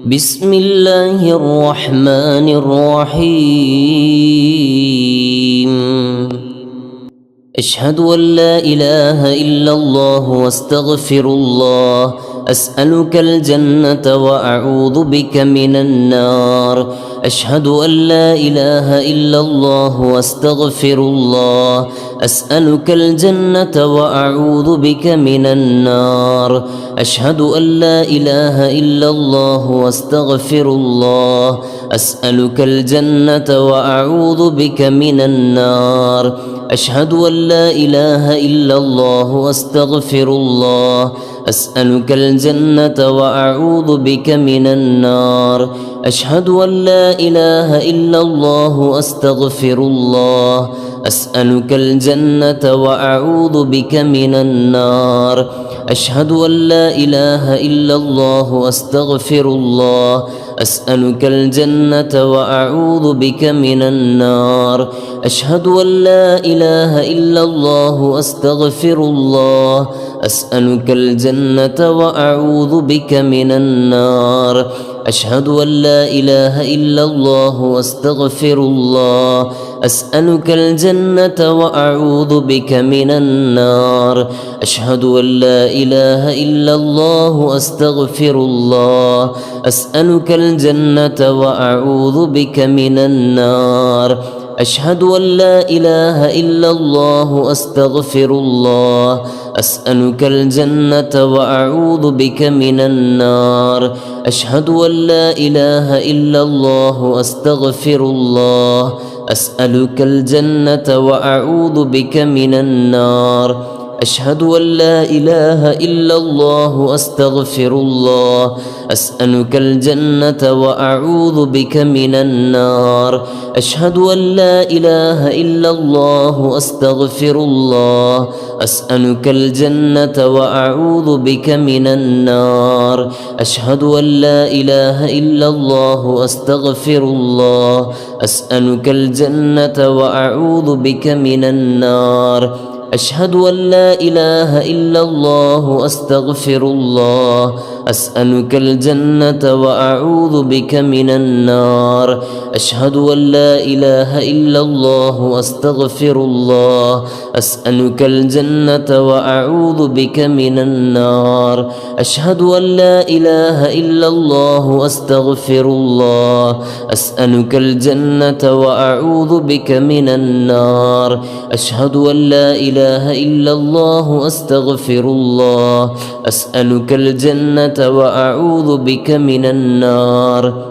بسم الله الرحمن الرحيم أشهد أن لا إله إلا الله واستغفر الله أسألك الجنة وأعوذ بك من النار أشهد أن لا إله إلا الله واستغفر الله أسألك الجنة وأعوذ بك من النار أشهد أن لا إله إلا الله واستغفر الله أسألك الجنة وأعوذ بك من النار أشهد أن لا إله إلا الله واستغفر الله أسألك الجنة وأعوذ بك من النار أشهد أن لا إله إلا الله واستغفر الله أسألك الجنة وأعوذ بك من النار أشهد أن لا إله إلا الله واستغفر الله أسألك الجنة وأعوذ بك من النار أشهد أن لا إله إلا الله واستغفر الله أسألك الجنة وأعوذ بك من النار أشهد أن لا إله إلا الله واستغفر الله أسألك الجنة وأعوذ بك من النار أشهد أن لا إله إلا الله واستغفر الله أسألك الجنة وأعوذ بك من النار أشهد أن لا إله إلا الله واستغفر الله أسألك الجنة وأعوذ بك من النار أشهد أن لا إله إلا الله واستغفر الله أسألك الجنة وأعوذ بك من النار أشهد أن لا إله إلا الله واستغفر الله أسألك الجنة وأعوذ بك من النار أشهد أن لا إله إلا الله واستغفر الله أسألك الجنة وأعوذ بك من النار أشهد أن لا إله إلا الله واستغفر الله أسألك الجنة وأعوذ بك من النار أشهد أن لا إله إلا الله واستغفر الله أسألك الجنة وأعوذ بك من النار أشهد أن لا إله إلا الله واستغفر الله أسألك الجنة وأعوذ بك من النار أشهد أن لا إله إلا الله واستغفر الله أسألك الجنة وأعوذ بك من النار أشهد أن لا إله إلا الله واستغفر الله أسألك الجنة وأعوذ بك من النار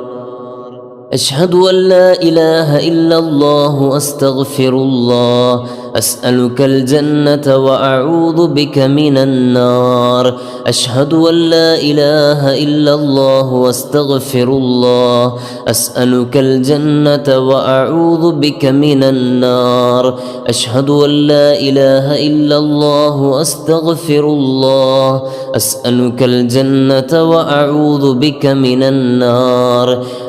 أشهد أن لا إله إلا الله واستغفر الله أسألك الجنة وأعوذ بك من النار أشهد أن لا إله إلا الله واستغفر الله أسألك الجنة وأعوذ بك من النار أشهد أن لا إله إلا الله واستغفر الله أسألك الجنة وأعوذ بك من النار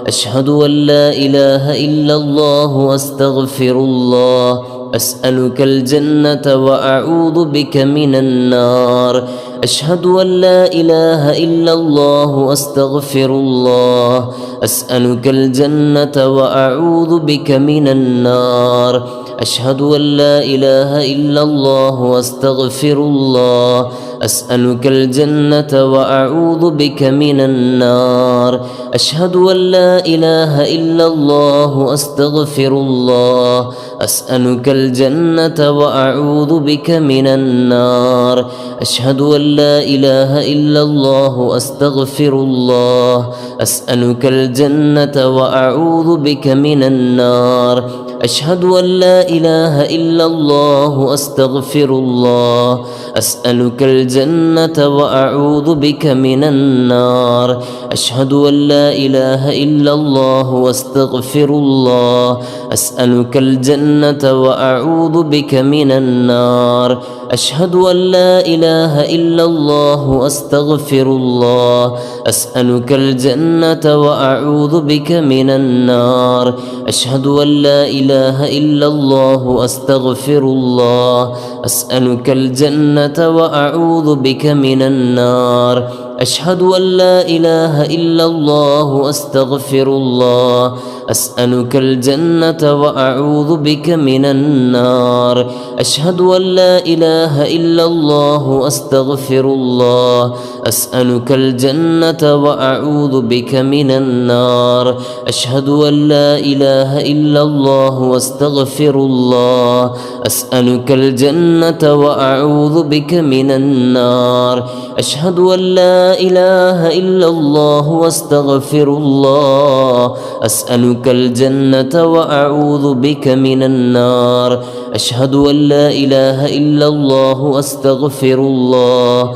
أشهد أن لا إله إلا الله واستغفر الله أسألك الجنة وأعوذ بك من النار أشهد أن لا إله إلا الله واستغفر الله أسألك الجنة وأعوذ بك من النار أشهد أن لا إله إلا الله واستغفر الله أسألك الجنة وأعوذ بك من النار أشهد أن لا إله إلا الله واستغفر الله أسألك الجنة وأعوذ بك من النار أشهد أن لا إله إلا الله واستغفر الله أسألك الجنة وأعوذ بك من النار أشهد أن لا إله إلا الله واستغفر الله أسألك الجنة وأعوذ بك من النار أشهد أن لا إله إلا الله واستغفر الله أسألك الجنة وأعوذ بك من النار أشهد أن لا إله إلا الله واستغفر الله أسألك الجنة وأعوذ بك من النار أشهد أن لا إله إلا الله واستغفر الله أسألك الجنة وأعوذ بك من النار أشهد أن لا إله إلا الله وأستغفر الله أسألك الجنة وأعوذ بك من النار أشهد أن لا إله إلا الله وأستغفر الله أسألك الجنة وأعوذ بك من النار أشهد أن لا إله إلا الله وأستغفر الله أسألك الجنة وأعوذ بك من النار أشهد أن لا إله إلا الله وأستغفر الله أسألك الجنة وأعوذ بك من النار أشهد أن لا إله إلا الله وأستغفر الله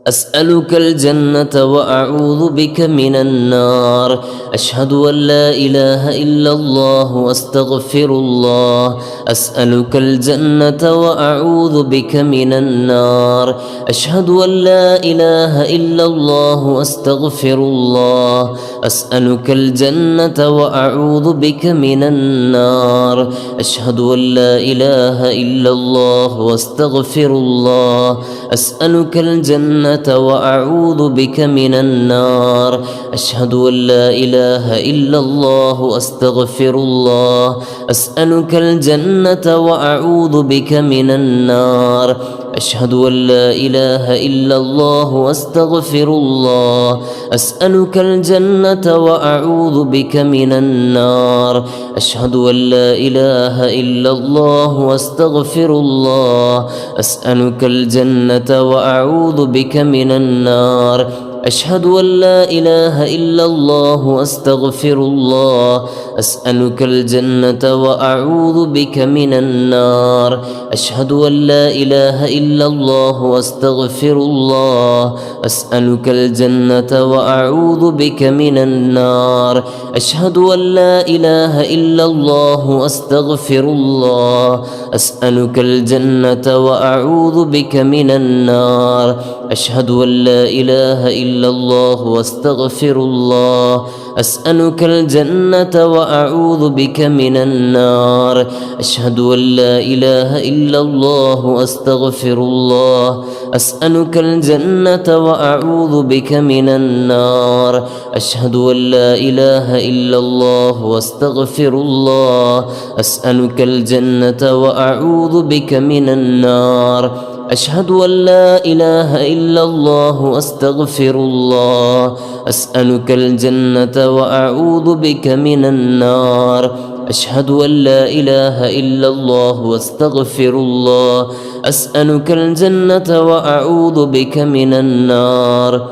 أسألك الجنة وأعوذ بك من النار أشهد أن لا إله إلا الله وأستغفر الله أسألك الجنة وأعوذ بك من النار أشهد أن لا إله إلا الله وأستغفر الله أسألك الجنة وأعوذ بك من النار أشهد أن لا إله إلا الله وأستغفر الله أسألك الجنة وأعوذ بك من النار أشهد أن لا إله إلا الله وأستغفر الله أسألك الجنة وأعوذ بك من النار أشهد أن لا إله إلا الله وأستغفر الله أسألك الجنة وأعوذ بك من النار أشهد أن لا إله إلا الله وأستغفر الله أسألك الجنة وأعوذ بك من النار أشهد أن لا إله إلا الله وأستغفر الله أسألك الجنة وأعوذ بك من النار أشهد أن لا إله إلا الله وأستغفر الله أسألك الجنة وأعوذ بك من النار أشهد أن لا إله إلا الله وأستغفر الله أسألك الجنة وأعوذ بك من النار أشهد أن لا إله إلا الله وأستغفر الله أسألك الجنة وأعوذ بك من النار أشهد أن لا إله إلا الله وأستغفر الله أسألك الجنة وأعوذ بك من النار أشهد أن لا إله إلا الله وأستغفر الله أسألك الجنة وأعوذ بك من النار أشهد أن لا إله إلا الله وأستغفر الله أسألك الجنة وأعوذ بك من النار أشهد أن لا إله إلا الله وأستغفر الله أسألك الجنة وأعوذ بك من النار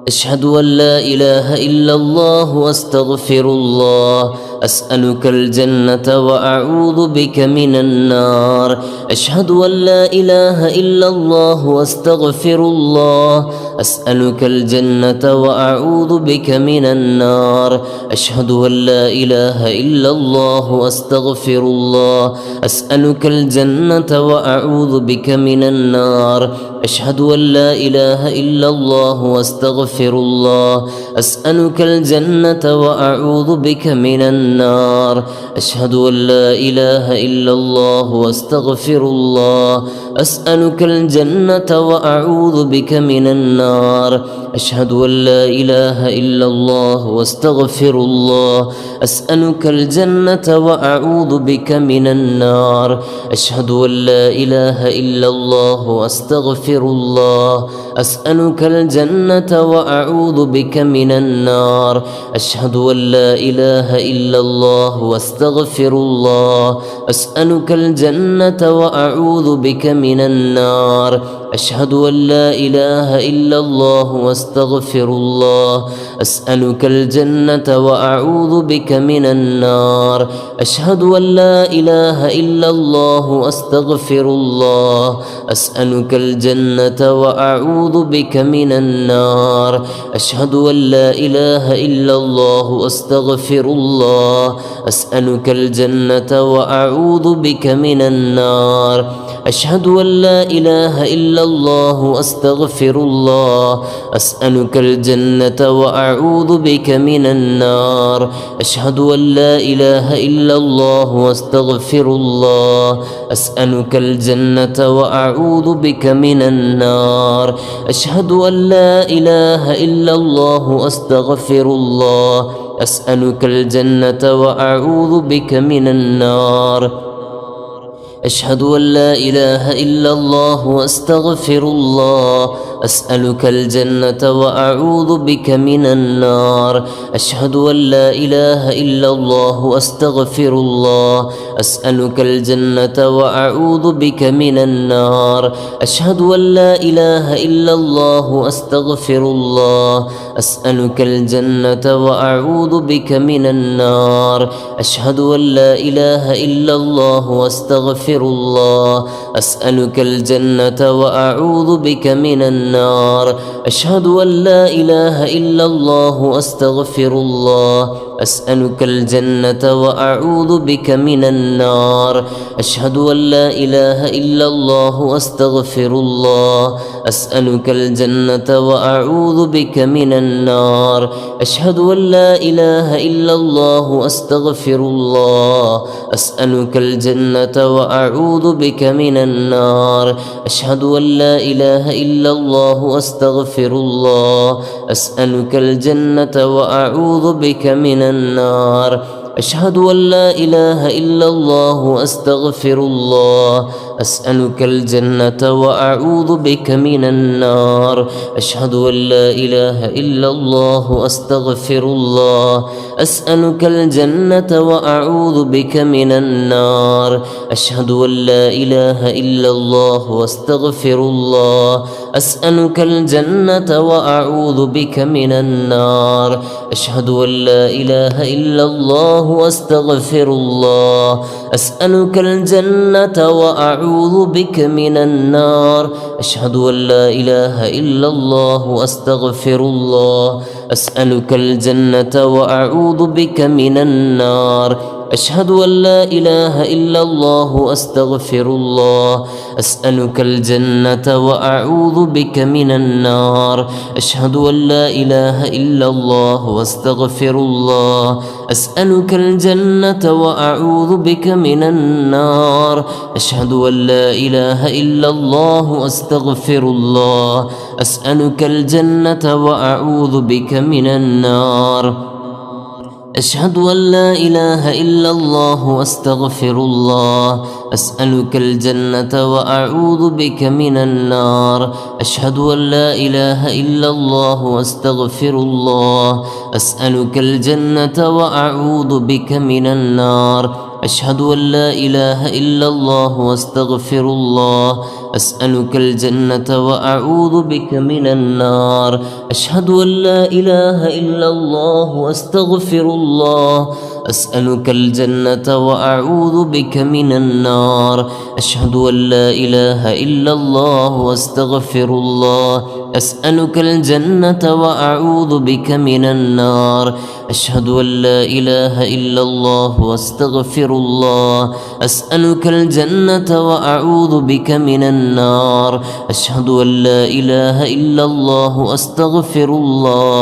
أشهد أن لا إله إلا الله وأستغفر الله أسألك الجنة وأعوذ بك من النار أشهد أن لا إله إلا الله وأستغفر الله أسألك الجنة وأعوذ بك من النار أشهد أن لا إله إلا الله وأستغفر الله أسألك الجنة وأعوذ بك من النار أشهد أن لا إله إلا الله وأستغفر الله أسألك الجنة وأعوذ بك من النار أشهد أن لا إله إلا الله وأستغفر الله أسألك الجنة وأعوذ بك من النار أشهد أن لا إله إلا الله وأستغفر الله أسألك الجنة وأعوذ بك من النار أشهد أن لا إله إلا الله وأستغفر الله أسألك الجنة وأعوذ بك من النار أشهد أن لا إله إلا الله وأستغفر الله أسألك الجنة وأعوذ بك من النار أشهد أن لا إله إلا الله وأستغفر الله أسألك الجنة وأعوذ بك من النار أشهد أن لا إله إلا الله وأستغفر الله أسألك الجنة وأعوذ بك من النار أشهد أن لا إله إلا الله وأستغفر الله أسألك الجنة وأعوذ بك من النار أشهد أن لا إله إلا الله وأستغفر الله أسألك الجنة وأعوذ بك من النار أشهد أن لا إله إلا الله وأستغفر الله أسألك الجنة وأعوذ بك من النار أشهد أن لا إله إلا الله وأستغفر الله أسألك الجنة وأعوذ بك من النار أشهد أن لا إله إلا الله وأستغفر الله أسألك الجنة وأعوذ بك من النار أشهد أن لا إله إلا الله وأستغفر الله أسألك الجنة وأعوذ بك من النار أشهد أن لا إله إلا الله وأستغفر الله أسألك الجنة وأعوذ بك من النار أشهد أن لا إله إلا الله وأستغفر الله أسألك الجنة وأعوذ بك من النار أشهد أن لا إله إلا الله وأستغفر الله أسألك الجنة وأعوذ بك من النار أشهد أن لا إله إلا الله وأستغفر الله أسألك الجنة وأعوذ بك من النار أشهد أن لا إله إلا الله وأستغفر الله أسألك الجنة وأعوذ بك من النار أشهد أن لا إله إلا الله وأستغفر الله أسألك الجنة وأعوذ بك من النار أشهد أن لا إله إلا الله وأستغفر الله أسألك الجنة وأعوذ بك من النار أشهد أن لا إله إلا الله وأستغفر الله أسألك الجنة وأعوذ بك من النار أشهد أن لا إله إلا الله وأستغفر الله أسألك الجنة وأعوذ بك من النار أشهد أن لا إله إلا الله وأستغفر الله أسألك الجنة وأعوذ بك من النار أشهد أن لا إله إلا الله وأستغفر الله أسألك الجنة وأعوذ بك من النار أشهد أن لا إله إلا الله وأستغفر الله أسألك الجنة وأعوذ بك من النار أشهد أن لا إله إلا الله وأستغفر الله أسألك الجنة وأعوذ بك من النار أشهد أن لا إله إلا الله وأستغفر الله أسألك الجنة وأعوذ بك من النار أشهد أن لا إله إلا الله وأستغفر الله أسألك الجنة وأعوذ بك من النار أشهد أن لا إله إلا الله وأستغفر الله أسألك الجنة وأعوذ بك من النار أشهد أن لا إله إلا الله وأستغفر الله أسألك الجنة وأعوذ بك من النار أشهد أن لا إله إلا الله وأستغفر الله أسألك الجنة وأعوذ بك من النار أشهد أن لا إله إلا الله وأستغفر الله أسألك الجنة وأعوذ بك من النار أشهد أن لا إله إلا الله وأستغفر الله أسألك الجنة وأعوذ بك من النار أشهد أن لا إله إلا الله وأستغفر الله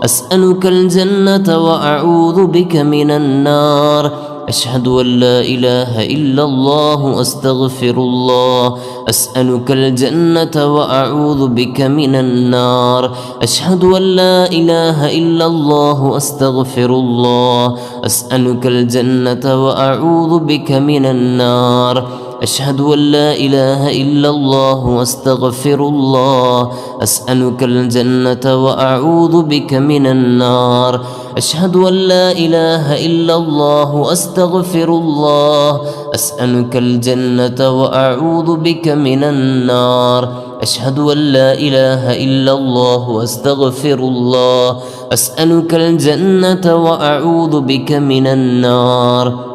أسألك الجنة وأعوذ بك من النار أشهد أن لا إله إلا الله وأستغفر الله أسألك الجنة وأعوذ بك من النار أشهد أن لا إله إلا الله وأستغفر الله أسألك الجنة وأعوذ بك من النار أشهد أن لا إله إلا الله وأستغفر الله أسألك الجنة وأعوذ بك من النار أشهد أن لا إله إلا الله وأستغفر الله أسألك الجنة وأعوذ بك من النار أشهد أن لا إله إلا الله وأستغفر الله أسألك الجنة وأعوذ بك من النار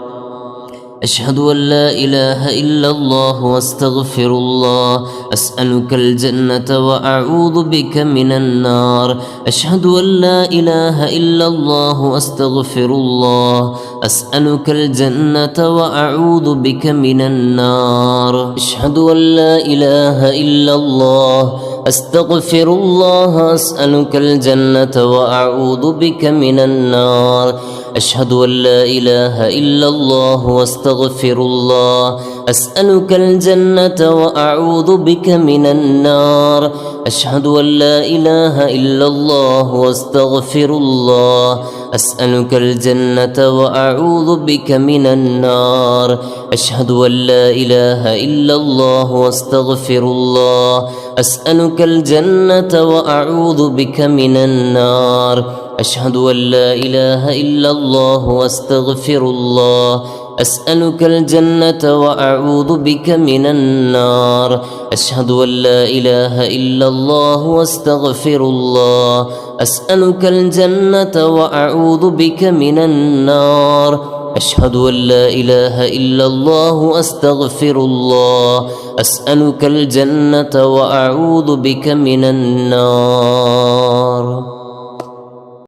أشهد أن لا إله إلا الله وأستغفر الله أسألك الجنة وأعوذ بك من النار أشهد أن لا إله إلا الله وأستغفر الله أسألك الجنة وأعوذ بك من النار أشهد أن لا إله إلا الله أستغفر الله أسألك الجنة وأعوذ بك من النار أشهد أن لا إله إلا الله وأستغفر الله أسألك الجنة وأعوذ بك من النار أشهد أن لا إله إلا الله وأستغفر الله أسألك الجنة وأعوذ بك من النار أشهد أن لا إله إلا الله وأستغفر الله أسألك الجنة وأعوذ بك من النار أشهد أن لا إله إلا الله وأستغفر الله أسألك الجنة وأعوذ بك من النار أشهد أن لا إله إلا الله وأستغفر الله أسألك الجنة وأعوذ بك من النار أشهد أن لا إله إلا الله وأستغفر الله أسألك الجنة وأعوذ بك من النار